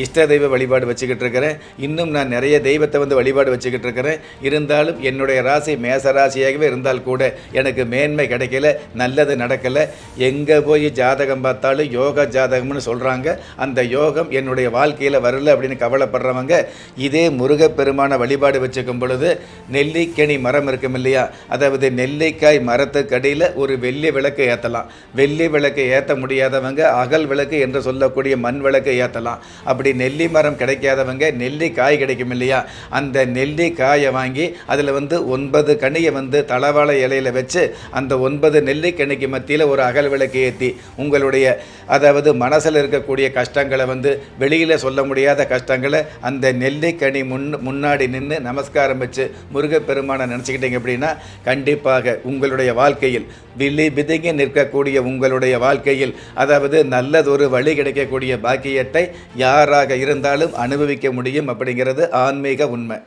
இஷ்ட தெய்வ வழிபாடு வச்சுக்கிட்டு இருக்கிறேன். இன்னும் நான் நிறைய தெய்வத்தை வழிபாடு வச்சுக்கிட்டு இருக்கிறேன். இருந்தாலும் என்னுடைய ராசி மேச ராசியாகவே இருந்தால் கூட எனக்கு மேன்மை கிடைக்கல, நல்லது நடக்கலை. எங்கே போய் ஜாதகம் பார்த்தாலும் யோக ஜாதகம்னு சொல்கிறாங்க. அந்த யோகம் என்னுடைய வாழ்க்கையில் வரல அப்படின்னு கவலைப்படுறவங்க இதே முருகப்பெருமான வழிபாடு வச்சுக்கும் பொழுது நெல்லிக்கனி மரம் இருக்கும் இல்லையா, அதாவது நெல்லிக்காய் மரத்துக்கடியில் ஒரு வெள்ளி விளக்கு ஏற்றலாம். வெள்ளி விளக்கு ஏற்ற முடியாதவங்க அகல் விளக்கு என்று சொல்லக்கூடிய மண் விளக்கு ஏற்றலாம். அப்படி நெல்லி மரம் கிடைக்காதவங்க நெல்லிக்காய் கிடைக்கும் இல்லையா, அந்த நெல்லிக்காயை வாங்கி அதில் 9 கனியை தளவாழை இலையில் வச்சு அந்த 9 நெல்லிக்கனிக்கு மத்தியில் ஒரு அகல் விளக்கு ஏற்றி உங்களுடைய அதாவது மனசில் இருக்கக்கூடிய கஷ்டங்களை வெளியில் சொல்ல முடியாத கஷ்டங்களை அந்த நெல்லிக்கனி முன்னாடி நின்று நமஸ்காரம் வச்சு முருகப்பெருமானை நினச்சிக்கிட்டீங்க அப்படின்னா கண்டிப்பாக உங்களுடைய வாழ்க்கையில் விழி பிதுங்கி நிற்கக்கூடிய உங்களுடைய வாழ்க்கையில் அதாவது நல்லதொரு வழி கிடைக்கக்கூடிய பாக்கியத்தை யாராக இருந்தாலும் அனுபவிக்க முடியும் அப்படிங்கிறது ஆன்மீக உண்மை.